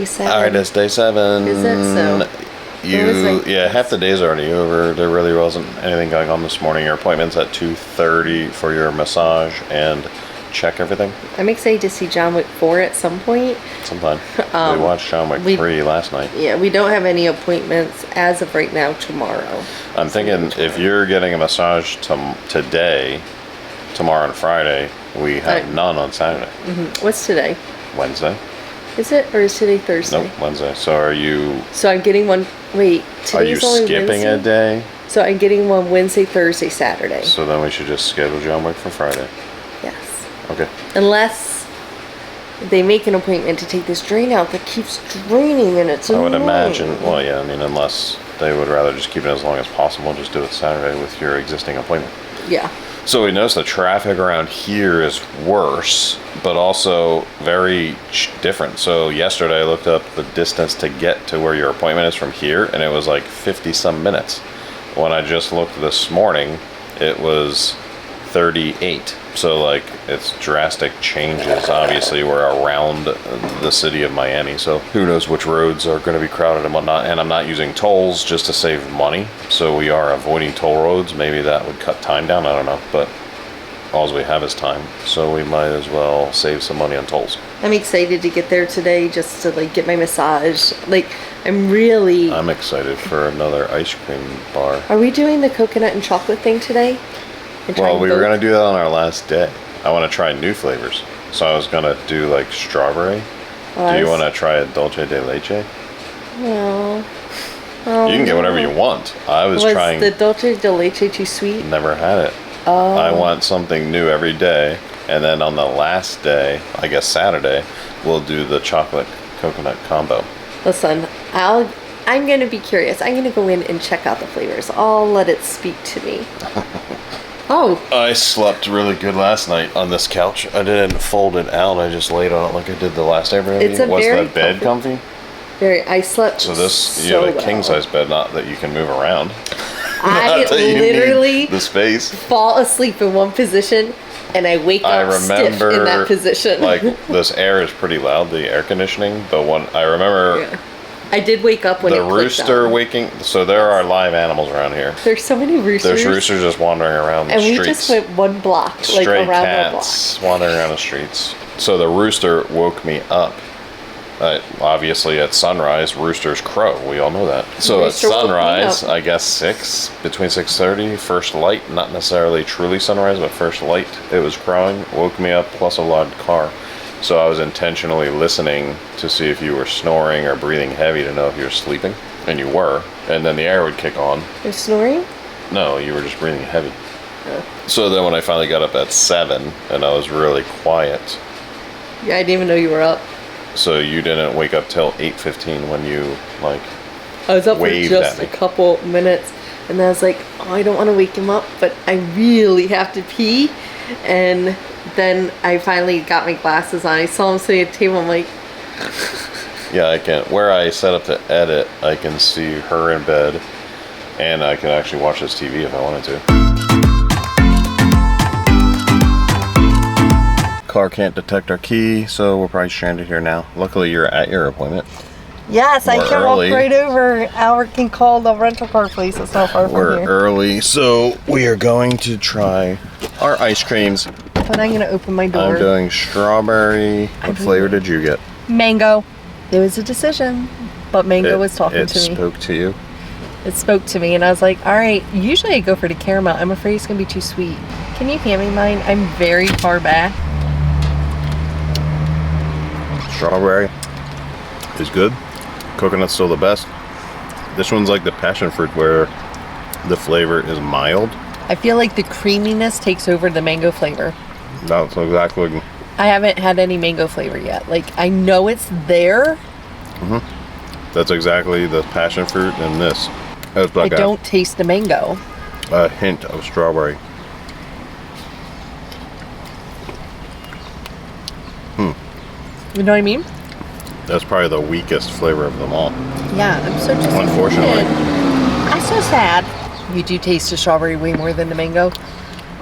7. All right, it's day 7. Is it? So Yeah, half the day's already over. There really wasn't anything going on this morning. Your appointment's at 2:30 for your massage and check everything. I'm excited to see John Wick 4 at some point. Sometime. We watched John Wick 3 last night. Yeah, we don't have any appointments as of right now tomorrow. I'm thinking if you're getting a massage today, tomorrow and Friday, we have none on Saturday. What's today? Wednesday. Is it? Or is today Thursday? Nope, Wednesday. So are you... So I'm getting one... Wait, Are you today's only skipping Wednesday? a day? So I'm getting one Wednesday, Thursday, Saturday. So then we should just schedule John Wick for Friday. Yes. Okay. Unless they make an appointment to take this drain out that keeps draining and it's annoying. I would imagine... Well, yeah, I mean, unless they would rather just keep it as long as possible, just do it Saturday with your existing appointment. Yeah. So we noticed the traffic around here is worse, but also very different. So yesterday I looked up the distance to get to where your appointment is from here, and it was like 50-some minutes. When I just looked this morning, it was 38. So like it's drastic changes. Obviously we're around the city of Miami, so who knows which roads are going to be crowded and whatnot. And I'm not using tolls just to save money, so we are avoiding toll roads. Maybe that would cut time down, I don't know, but all we have is time, so we might as well save some money on tolls. I'm excited to get there today just to like get my massage. Like I'm excited for another ice cream bar. Are we doing the coconut and chocolate thing today? Well, we were going to do that on our last day. I want to try new flavors. So I was going to do like strawberry. Do you want to try a dulce de leche? No. You can get whatever you want. I was trying... Was the dulce de leche too sweet? Never had it. Oh. I want something new every day. And then on the last day, I guess Saturday, we'll do the chocolate coconut combo. Listen, I'm going to be curious. I'm going to go in and check out the flavors. I'll let it speak to me. Oh. I slept really good last night on this couch. I didn't fold it out. I just laid on it like I did the last Airbnb. Was the bed comfy? Very. I slept so you have a king size bed, not that you can move around. I literally the space. Fall asleep in one position and I wake up stiff in that position. Like this air is pretty loud, the air conditioning, but when I remember... Yeah. I did wake up when the rooster waking. So there are live animals around here. There's so many roosters. There's roosters just wandering around the streets. And we just went one block, like around one block. Stray cats wandering around the streets. So the rooster woke me up. Obviously at sunrise, roosters crow. We all know that. So at sunrise, I guess between 6:30, first light, not necessarily truly sunrise, but first light, it was crowing. Woke me up, plus a loud car. So I was intentionally listening to see if you were snoring or breathing heavy to know if you were sleeping. And you were. And then the air would kick on. You're snoring? No, you were just breathing heavy. So then when I finally got up at 7 and I was really quiet. Yeah, I didn't even know you were up. So you didn't wake up till 8:15 when you I was up for just a couple minutes. And then I was like, oh, I don't want to wake him up, but I really have to pee. And... then I finally got my glasses on. I saw him sitting at the table. I'm like... Yeah, I can. Where I set up to edit, I can see her in bed. And I can actually watch this TV if I wanted to. Car can't detect our key, so we're probably stranded here now. Luckily, you're at your appointment. Yes, I can walk right over. Albert can call the rental car place. It's not far from here. We're early, so we are going to try our ice creams. But I'm going to open my door. I'm doing strawberry. What flavor did you get? Mango. It was a decision, but mango was talking to me. It spoke to you? It spoke to me, and I was like, all right, usually I go for the caramel. I'm afraid it's going to be too sweet. Can you hand me mine? I'm very far back. Strawberry is good. Coconut's still the best. This one's like the passion fruit where the flavor is mild. I feel like the creaminess takes over the mango flavor. That's exactly. I haven't had any mango flavor yet. Like, I know it's there. That's exactly the passion fruit and this. I don't taste the mango. A hint of strawberry. You know what I mean? That's probably the weakest flavor of them all. Yeah, I'm so disappointed. Unfortunately. I'm so sad. You do taste the strawberry way more than the mango.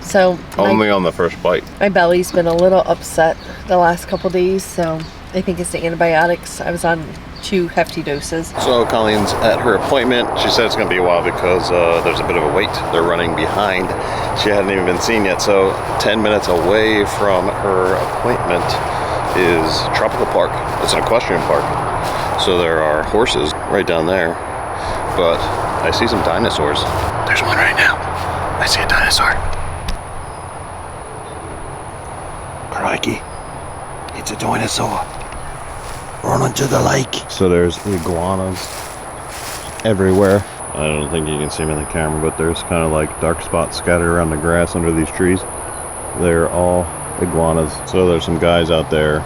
So only on the first bite. My belly's been a little upset the last couple days, so I think it's the antibiotics. I was on 2 hefty doses. So Colleen's at her appointment. She said it's going to be a while because there's a bit of a wait. They're running behind. She hadn't even been seen yet. So 10 minutes away from her appointment is Tropical Park. It's an equestrian park. So there are horses right down there. But I see some dinosaurs. There's one right now. I see a dinosaur. Crikey. It's a dinosaur. Run into the lake. So there's iguanas everywhere. I don't think you can see them in the camera, but there's kind of like dark spots scattered around the grass under these trees. They're all iguanas. So there's some guys out there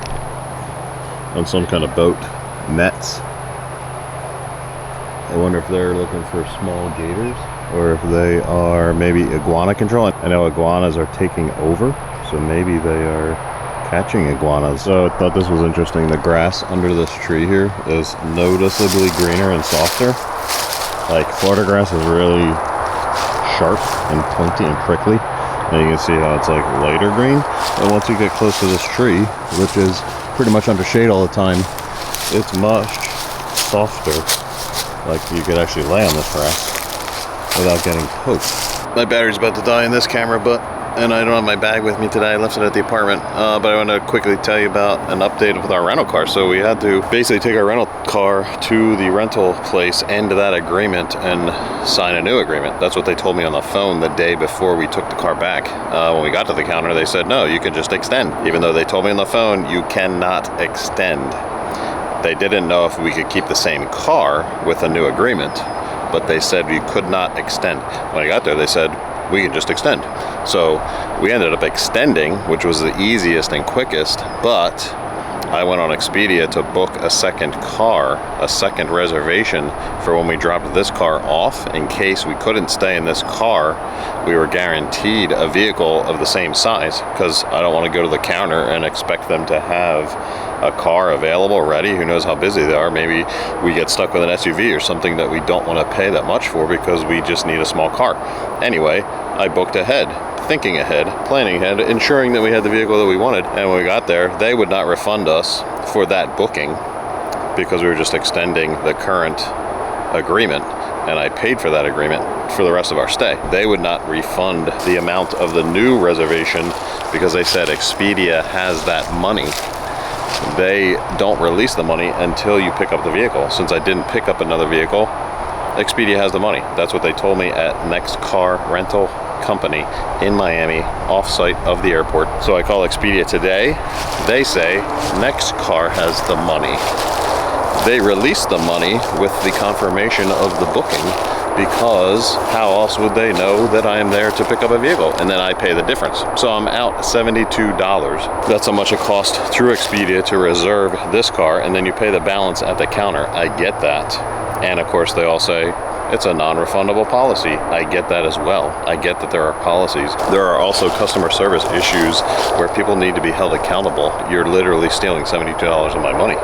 on some kind of boat, nets. I wonder if they're looking for small gators or if they are maybe iguana control. I know iguanas are taking over, so maybe they are catching iguanas. So I thought this was interesting. The grass under this tree here is noticeably greener and softer. Like Florida grass is really sharp and pointy and prickly. And you can see how it's like lighter green. And once you get close to this tree, which is pretty much under shade all the time, it's much softer. Like you could actually lay on this grass without getting poked. My battery's about to die in this camera, and I don't have my bag with me today. I left it at the apartment. But I want to quickly tell you about an update with our rental car. So we had to basically take our rental car to the rental place, end that agreement, and sign a new agreement. That's what they told me on the phone the day before we took the car back. When we got to the counter, they said, no, you can just extend. Even though they told me on the phone, you cannot extend. They didn't know if we could keep the same car with a new agreement, but they said we could not extend. When I got there, they said, we can just extend. So we ended up extending, which was the easiest and quickest, but I went on Expedia to book a second car, a second reservation for when we dropped this car off. In case we couldn't stay in this car, we were guaranteed a vehicle of the same size, because I don't want to go to the counter and expect them to have a car available ready. Who knows how busy they are. Maybe we get stuck with an SUV or something that we don't want to pay that much for because we just need a small car. Anyway, I booked ahead, thinking ahead, planning ahead, ensuring that we had the vehicle that we wanted. And when we got there, they would not refund us for that booking because we were just extending the current agreement. And I paid for that agreement for the rest of our stay. They would not refund the amount of the new reservation because they said Expedia has that money. They don't release the money until you pick up the vehicle. Since I didn't pick up another vehicle, Expedia has the money. That's what they told me at Next Car Rental Company in Miami, off-site of the airport. So I call Expedia today. They say Next Car has the money. They release the money with the confirmation of the booking, because how else would they know that I am there to pick up a vehicle? And then I pay the difference. So I'm out $72. That's how much it cost through Expedia to reserve this car, and then you pay the balance at the counter. I get that. And of course they all say it's a non-refundable policy. I get that as well. I get that there are policies. There are also customer service issues where people need to be held accountable. You're literally stealing $72 of my money.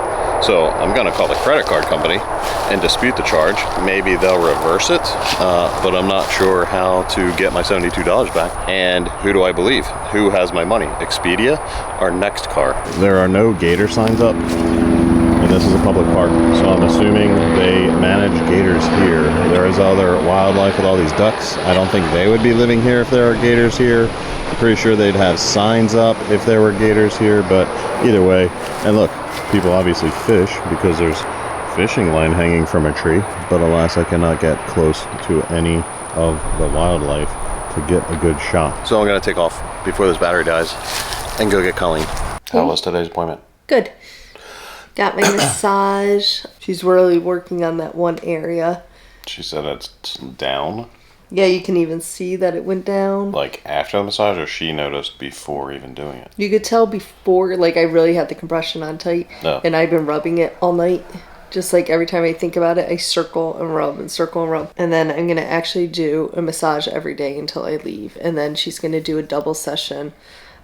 So I'm gonna call the credit card company and dispute the charge. Maybe they'll reverse it, but I'm not sure how to get my $72 back. And who do I believe? Who has my money? Expedia or Next Car? There are no gator signs up, and this is a public park, so I'm assuming they manage gators here. There is other wildlife with all these ducks. I don't think they would be living here if there are gators here. I'm pretty sure they'd have signs up if there were gators here, but either way. And look, people obviously fish because there's fishing line hanging from a tree, but alas, I cannot get close to any of the wildlife to get a good shot. So I'm gonna take off before this battery dies and go get Colleen. How was today's appointment? Good. Got my massage. She's really working on that one area. She said it's down. Yeah, you can even see that it went down. Like after the massage, or she noticed before even doing it? You could tell before, like I really had the compression on tight. No. And I've been rubbing it all night. Just like every time I think about it, I circle and rub and circle and rub. And then I'm going to actually do a massage every day until I leave. And then she's going to do a double session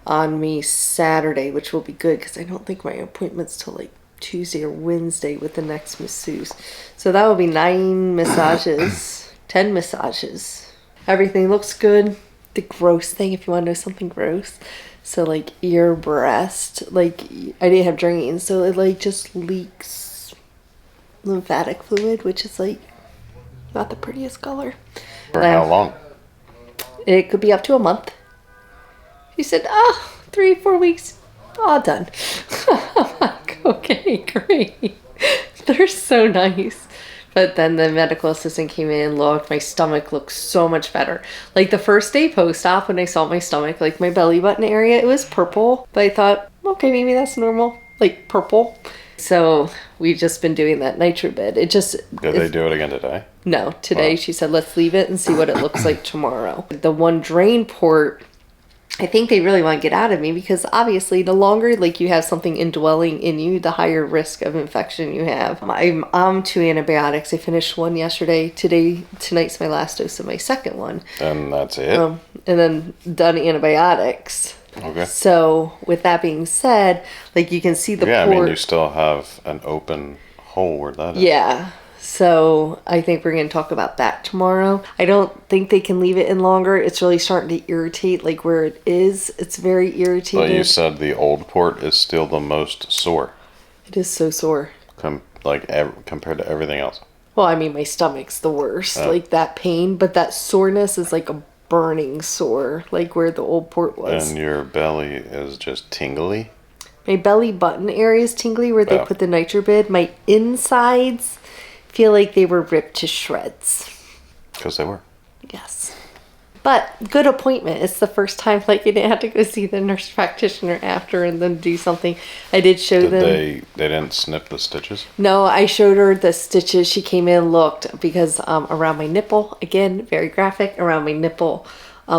on me Saturday, which will be good because I don't think my appointment's till like Tuesday or Wednesday with the next masseuse. So that will be 9 massages, 10 massages. Everything looks good. The gross thing, if you want to know something gross. So like your breast, like I didn't have drains, so it like just leaks lymphatic fluid, which is like not the prettiest color. For how long? It could be up to a month. She said, 3-4 weeks. All done. I'm like, okay, great. They're so nice. But then the medical assistant came in and looked. My stomach looked so much better. Like the first day post-op when I saw my stomach, like my belly button area, it was purple. But I thought, okay, maybe that's normal. Like purple. So we've just been doing that NitroBid. Did they do it again today? No, today she said, let's leave it and see what it looks like tomorrow. The one drain port, I think they really want to get out of me because obviously the longer like you have something indwelling in you, the higher risk of infection you have. I'm on 2 antibiotics. I finished one yesterday. Tonight's my last dose of my second one. And that's it? And then done antibiotics. Okay. So with that being said, like you can see the port. I mean, you still have an open hole where that is. Yeah. So I think we're going to talk about that tomorrow. I don't think they can leave it in longer. It's really starting to irritate, like where it is. It's very irritating. But you said the old port is still the most sore. It is so sore. Compared to everything else. Well, I mean, my stomach's the worst. Like that pain, but that soreness is like a burning sore, like where the old port was. And your belly is just tingly? My belly button area is tingly where they put the NitroBid. My insides feel like they were ripped to shreds. Because they were. Yes. But good appointment. It's the first time like you didn't have to go see the nurse practitioner after and then do something. I did show them. They didn't snip the stitches? No, I showed her the stitches. She came in and looked because around my nipple, again, very graphic, around my nipple,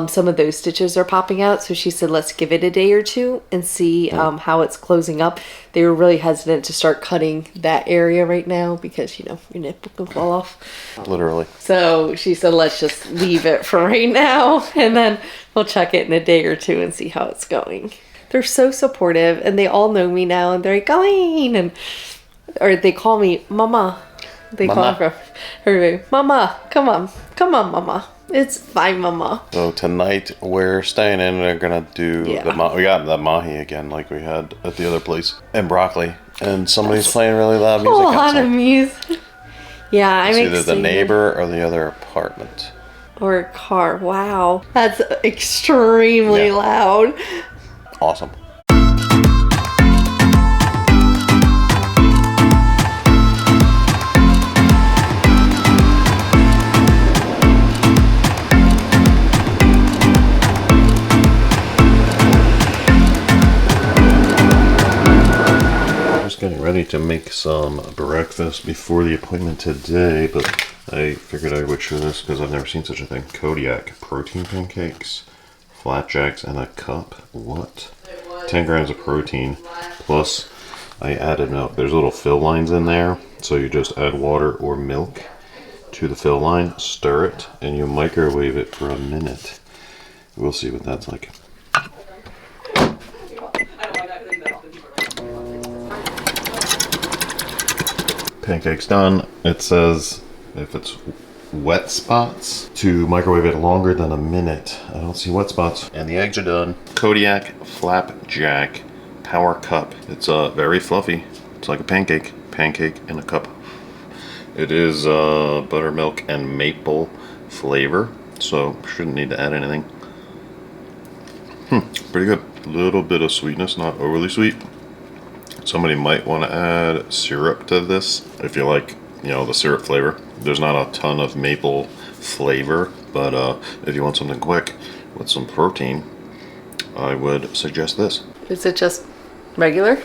some of those stitches are popping out. So she said, let's give it a day or two and see how it's closing up. They were really hesitant to start cutting that area right now because, you know, your nipple can fall off. Literally. So she said, let's just leave it for right now. And then we'll check it in a day or two and see how it's going. They're so supportive and they all know me now and they're like, Colleen, or they call me Mama. They call her Mama, come on, Mama. It's fine, Mama. So tonight we're staying in. They're gonna do we got the mahi again, like we had at the other place, and broccoli. And somebody's playing really loud music outside. A lot of music. Yeah, I'm excited. It's either the neighbor or the other apartment. Or a car. Wow, that's extremely loud. Awesome. Getting ready to make some breakfast before the appointment today, but I figured I would show this because I've never seen such a thing. Kodiak protein pancakes, flapjacks, and a cup. What? 10 grams of protein, plus I added milk. There's little fill lines in there, so you just add water or milk to the fill line, stir it, and you microwave it for a minute. We'll see what that's like. Pancakes done. It says if it's wet spots to microwave it longer than a minute. I don't see wet spots. And the eggs are done. Kodiak flapjack power cup. It's very fluffy. It's like a pancake in a cup. It is buttermilk and maple flavor, so shouldn't need to add anything. Pretty good. A little bit of sweetness, not overly sweet. Somebody might want to add syrup to this if you like, you know, the syrup flavor. There's not a ton of maple flavor, but if you want something quick with some protein, I would suggest this. Is it just regular?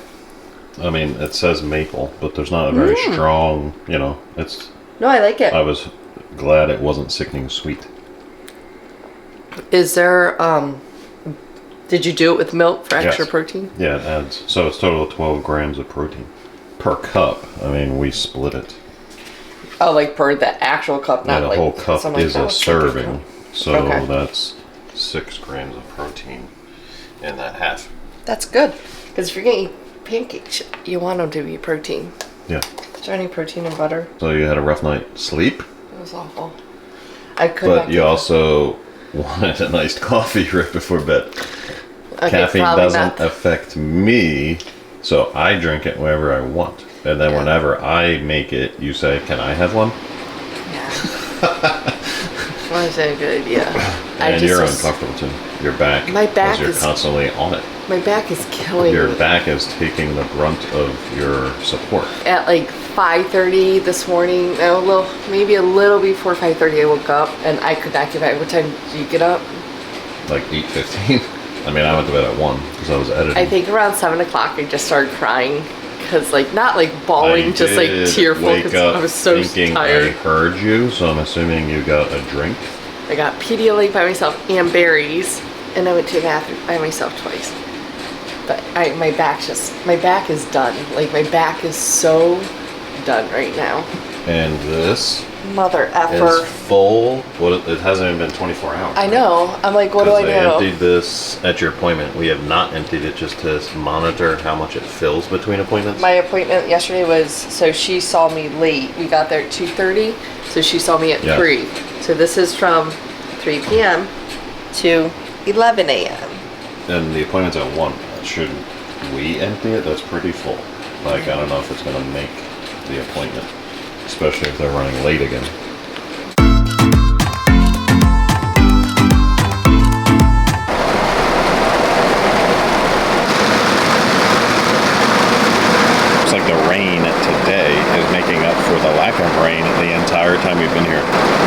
I mean, it says maple, but there's not a very strong, you know, it's... No, I like it. I was glad it wasn't sickening sweet. Is there, did you do it with milk for extra protein? Yeah, it adds. So it's total of 12 grams of protein per cup. I mean, we split it. Oh, like per the actual cup, not the like... whole cup is a serving. So okay. That's 6 grams of protein in that half. That's good. Because if you're going to eat pancakes, you want them to be protein. Yeah. Is there any protein in butter? So you had a rough night's sleep? It was awful. I couldn't. But you also wanted a nice coffee right before bed. Okay, caffeine doesn't affect me, so I drink it whenever I want. And then whenever I make it, you say, "Can I have one?" Yeah. Well, that's a good idea. And you're uncomfortable too. Your back. My back is constantly on it. My back is killing me. Your back is taking the brunt of your support. At like 5:30 this morning, maybe a little before 5:30, I woke up and I could not get back. What time did you get up? Like 8:15. I mean, I went to bed at 1 because I was editing. I think around 7 o'clock I just started crying. Because, like, not like bawling, just like tearful because I was so tired. I heard you, so I'm assuming you got a drink. I got Pedialyte by myself and berries, and I went to the bathroom by myself twice. But my back is done. Like, my back is so done right now. And this mother effer is full. It hasn't even been 24 hours. I know. I'm like, what do I do? They emptied this at your appointment. We have not emptied it just to monitor how much it fills between appointments. My appointment yesterday was, so she saw me late. We got there at 2:30, so she saw me at 3. So this is from 3 p.m. to 11 a.m. And the appointment's at 1. Should we empty it? That's pretty full. Like, I don't know if it's going to make the appointment. Especially if they're running late again. Looks like the rain today is making up for the lack of rain the entire time we've been here.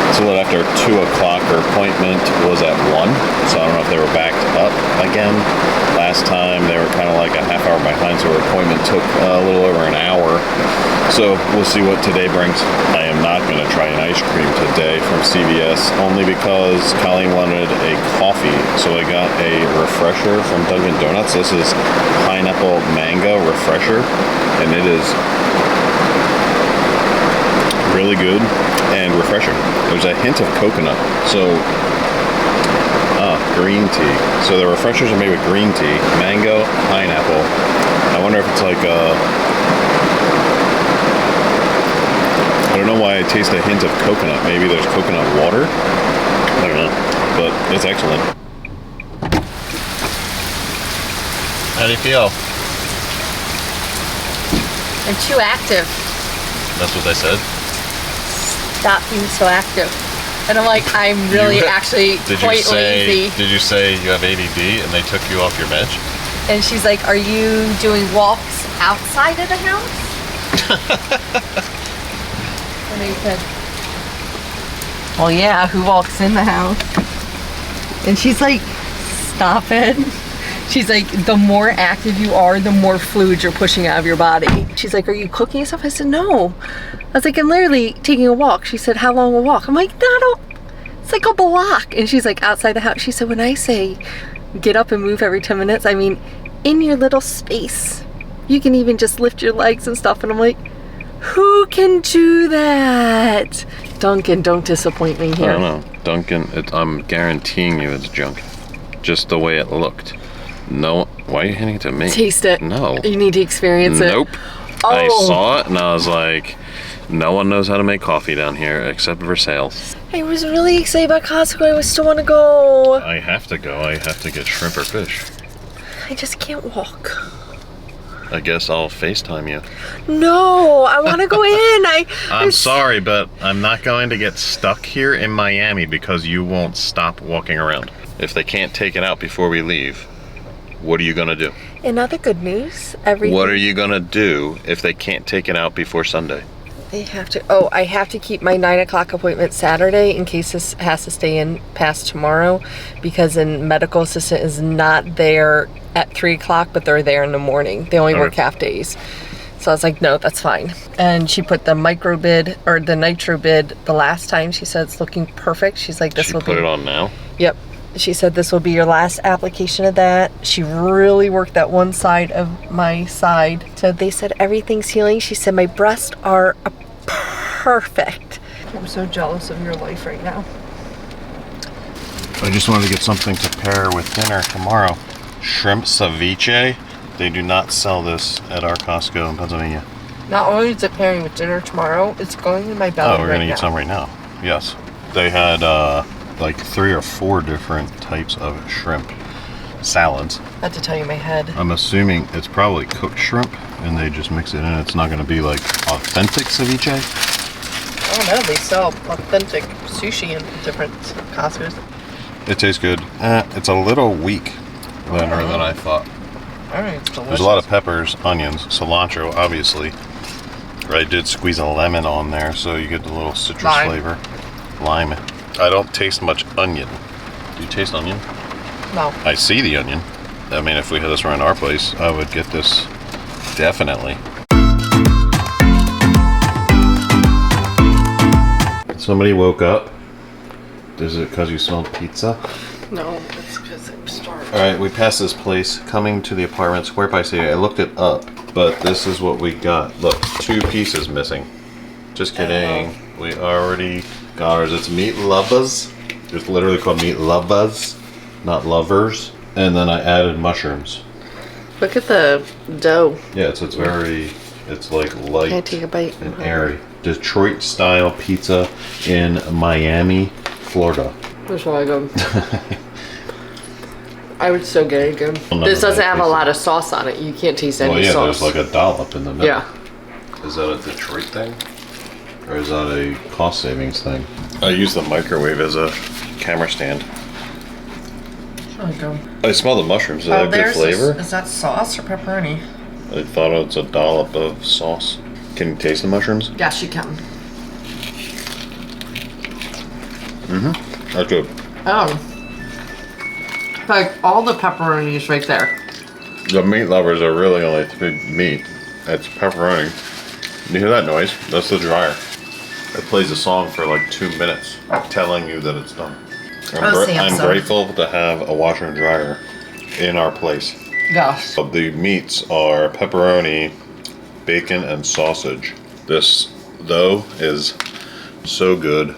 It's a little after 2 o'clock. Our appointment was at 1, so I don't know if they were backed up again. Last time they were kind of like a half hour behind, so our appointment took a little over an hour. So we'll see what today brings. I am not going to try an ice cream today from CVS, only because Colleen wanted a coffee. So I got a refresher from Dunkin' Donuts. This is pineapple mango refresher, and it is really good and refreshing. There's a hint of coconut. So green tea. So the refreshers are made with green tea, mango, pineapple. I wonder if it's like I don't know why I taste a hint of coconut. Maybe there's coconut water? I don't know. But it's excellent. How do you feel? I'm too active. That's what they said? Stop being so active. And I'm like, I'm really actually quite lazy. Did you say you have ADD and they took you off your bench? And she's like, are you doing walks outside of the house? And he said, well, yeah, who walks in the house? And she's like, stop it. She's like, the more active you are, the more fluid you're pushing out of your body. She's like, are you cooking yourself? I said, no. I was like, I'm literally taking a walk. She said, how long a walk? I'm like, it's like a block. And she's like, outside the house. She said, when I say get up and move every 10 minutes, I mean, in your little space. You can even just lift your legs and stuff. And I'm like, who can do that? Duncan, don't disappoint me here. I don't know. Duncan, I'm guaranteeing you it's junk. Just the way it looked. No, why are you handing it to me? Taste it. No. You need to experience it. Nope. Oh. I saw it and I was like, no one knows how to make coffee down here except for sales. I was really excited about Costco. I still want to go. I have to go. I have to get shrimp or fish. I just can't walk. I guess I'll FaceTime you. No, I want to go in. I'm sorry, but I'm not going to get stuck here in Miami because you won't stop walking around. If they can't take it out before we leave, what are you going to do? In other good news, What are you going to do if they can't take it out before Sunday? They have to. Oh, I have to keep my 9 o'clock appointment Saturday in case this has to stay in past tomorrow, because a medical assistant is not there at 3 o'clock, but they're there in the morning. They only work half days. So I was like, no, that's fine. And she put the micro bid or the nitro bid the last time. She said it's looking perfect. She's like, this will be. She put it on now? Yep. She said this will be your last application of that. She really worked that one side of my side. So they said everything's healing. She said my breasts are perfect. I'm so jealous of your life right now. I just wanted to get something to pair with dinner tomorrow. Shrimp ceviche. They do not sell this at our Costco in Pennsylvania. Not only is it pairing with dinner tomorrow, it's going in my belly right now. Oh, we're going to eat some right now. Yes. They had like 3 or 4 different types of shrimp. salads. I had to tell you my head. I'm assuming it's probably cooked shrimp, and they just mix it in. It's not going to be like authentic ceviche. Oh no, they sell authentic sushi in different Costco's. It tastes good. It's a little weak than I thought. Alright, it's delicious. There's a lot of peppers, onions, cilantro, obviously. I did squeeze a lemon on there, so you get the little citrus flavor. Lime. I don't taste much onion. Do you taste onion? No. I see the onion. I mean, if we had this around our place, I would get this definitely. Somebody woke up. Is it because you smelled pizza? No, it's because I'm starving. Alright, we passed this place, coming to the apartments. Where by city? I looked it up, but this is what we got. Look, 2 pieces missing. Just kidding. We already got ours. It's meat lovers. It's literally called meat lovers, not lovers. And then I added mushrooms. Look at the dough. Yeah, it's like light Can I take a bite? and airy. Detroit style pizza in Miami, Florida. That's really good. I would still get it good. Well, This doesn't have a lot of sauce on it. You can't taste any sauce. There's like a dollop in the middle. Yeah. Is that a Detroit thing? Or is that a cost savings thing? I use the microwave as a camera stand. I smell the mushrooms. Is that good flavor? Is that sauce or pepperoni? I thought it was a dollop of sauce. Can you taste the mushrooms? Yes, you can. That's good. Oh. Like all the pepperoni is right there. The meat lovers are really only 3 meat. It's pepperoni. You hear that noise? That's the dryer. It plays a song for like 2 minutes, telling you that it's done. I'm grateful to have a washer and dryer in our place. Yes. The meats are pepperoni, bacon, and sausage. This, though, is so good.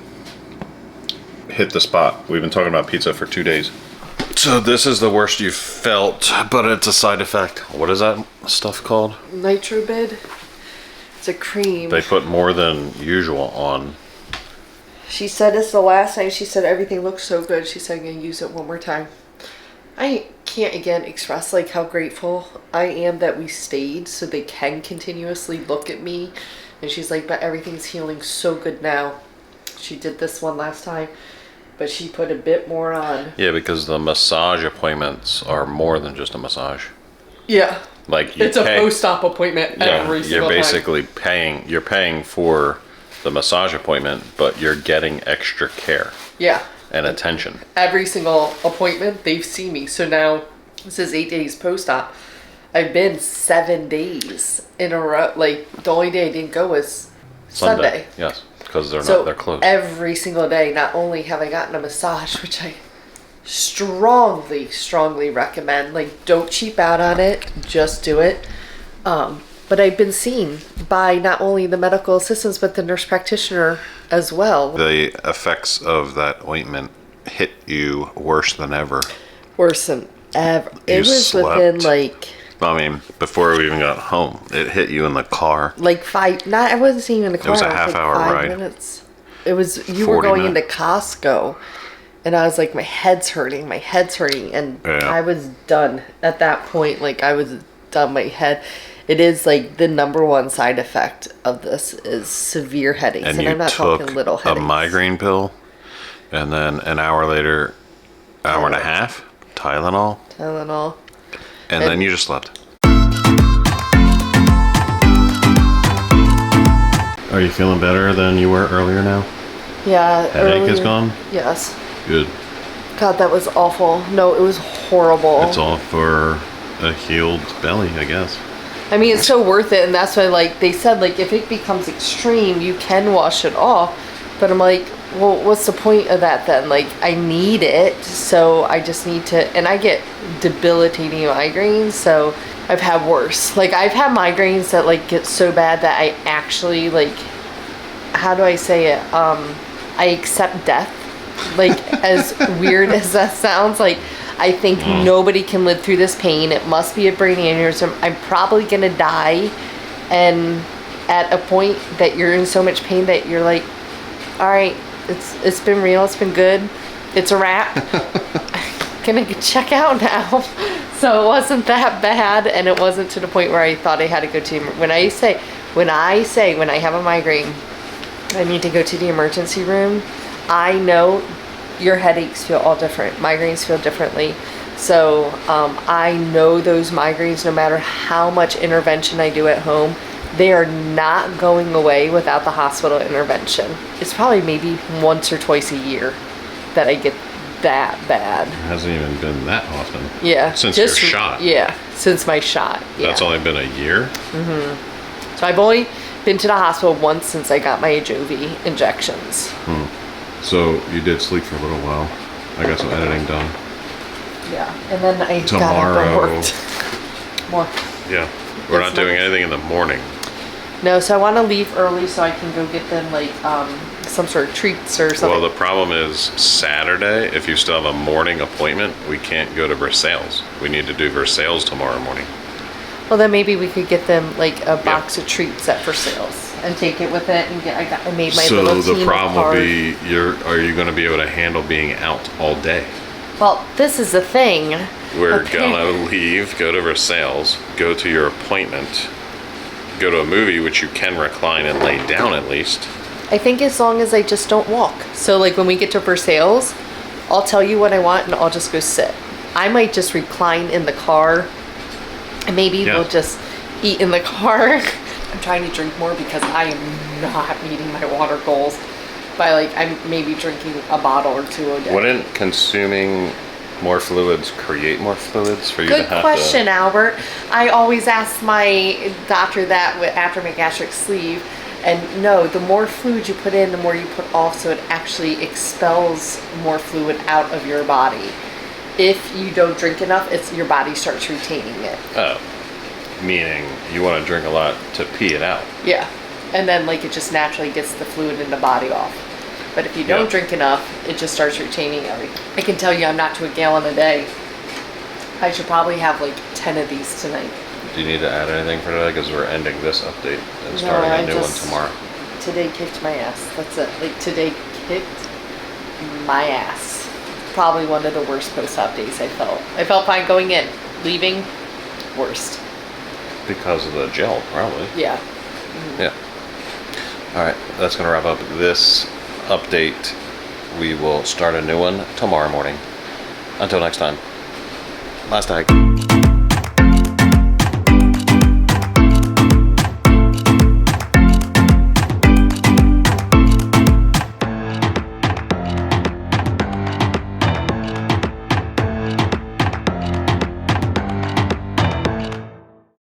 Hit the spot. We've been talking about pizza for 2 days. So this is the worst you've felt, but it's a side effect. What is that stuff called? Nitrobid. It's a cream. They put more than usual on. She said it's the last time. She said everything looks so good. She said I'm going to use it one more time. I can't again express like how grateful I am that we stayed so they can continuously look at me. And she's like, but everything's healing so good now. She did this one last time, but she put a bit more on. Yeah, because the massage appointments are more than just a massage. Yeah. Like you it's a post-op appointment every single time. You're basically paying for the massage appointment, but you're getting extra care. Yeah. And attention. Every single appointment, they've seen me. So now, this is 8 days post-op. I've been 7 days in a row. Like, the only day I didn't go was Sunday. Yes, because they're closed. Every single day, not only have I gotten a massage, which I strongly recommend. Like, don't cheap out on it. Just do it. But I've been seen by not only the medical assistants, but the nurse practitioner as well. The effects of that ointment hit you worse than ever. Worse than ever. It was within like... I mean, before we even got home, it hit you in the car. Like I wasn't even in the car. It was a half-hour ride. 5 minutes. It was, you were going into Costco, and I was like, my head's hurting, and I was done at that point. Like, I was done, my head. It is like the #1 side effect of this is severe headaches, and I'm not talking little headaches. A migraine pill, and then an hour later, hour and a half, Tylenol, and then you just slept. Are you feeling better than you were earlier now? Yeah. Headache is gone? Yes. Good. God, that was awful. No, it was horrible. It's all for a healed belly, I guess. I mean, it's so worth it, and that's why, like, they said, like, if it becomes extreme, you can wash it off. But I'm like, well, what's the point of that then? Like, I need it, so I just need to, and I get debilitating migraines, so I've had worse. Like, I've had migraines that, like, get so bad that I actually, like, how do I say it? I accept death. Like, as weird as that sounds, like, I think nobody can live through this pain. It must be a brain aneurysm. I'm probably gonna die. And at a point that you're in so much pain that you're like, all right, it's been real, it's been good, it's a wrap. gonna check out now. So it wasn't that bad, and it wasn't to the point where I thought I had to go to, when I say when I have a migraine, I need to go to the emergency room, I know your headaches feel all different. Migraines feel differently. So I know those migraines, no matter how much intervention I do at home, they are not going away without the hospital intervention. It's probably maybe once or twice a year that I get that bad. It hasn't even been that often. Yeah. Since your shot. Yeah, since my shot. Yeah. That's only been a year? Mm-hmm. So I've only been to the hospital once since I got my Ajovy injections. So you did sleep for a little while. I got some editing done. Yeah, and then I Tomorrow. got up and worked more. Yeah, we're not doing anything in the morning. No, so I want to leave early so I can go get them like some sort of treats or something. Well, the problem is Saturday, if you still have a morning appointment, we can't go to Versailles. We need to do Versailles tomorrow morning. Well, then maybe we could get them like a box of treats at Versailles and take it with it and I made my little So the team problem card. will be, are you going to be able to handle being out all day? Well, this is the thing. We're gonna leave, go to Versailles, go to your appointment, go to a movie which you can recline and lay down at least. I think as long as I just don't walk. So like when we get to Versailles, I'll tell you what I want and I'll just go sit. I might just recline in the car and maybe we'll just eat in the car. I'm trying to drink more because I am not meeting my water goals by like, I'm maybe drinking a bottle or two a day. Wouldn't consuming more fluids create more fluids for you to have to... Good question, Albert. I always ask my doctor that after my gastric sleeve, and no, the more fluid you put in, the more you put off, so it actually expels more fluid out of your body. If you don't drink enough, your body starts retaining it. Oh, meaning you want to drink a lot to pee it out. Yeah, and then like it just naturally gets the fluid in the body off. But if you don't drink enough, it just starts retaining everything. I can tell you I'm not to a gallon a day. I should probably have like 10 of these tonight. Do you need to add anything for today? Because we're ending this update and starting a new one tomorrow. Today kicked my ass. That's it. Like today kicked my ass. Probably one of the worst post-op days I felt. I felt fine going in. Leaving, worst. Because of the gel, probably. Yeah. Yeah. All right, that's going to wrap up this update. We will start a new one tomorrow morning. Until next time. Last tag.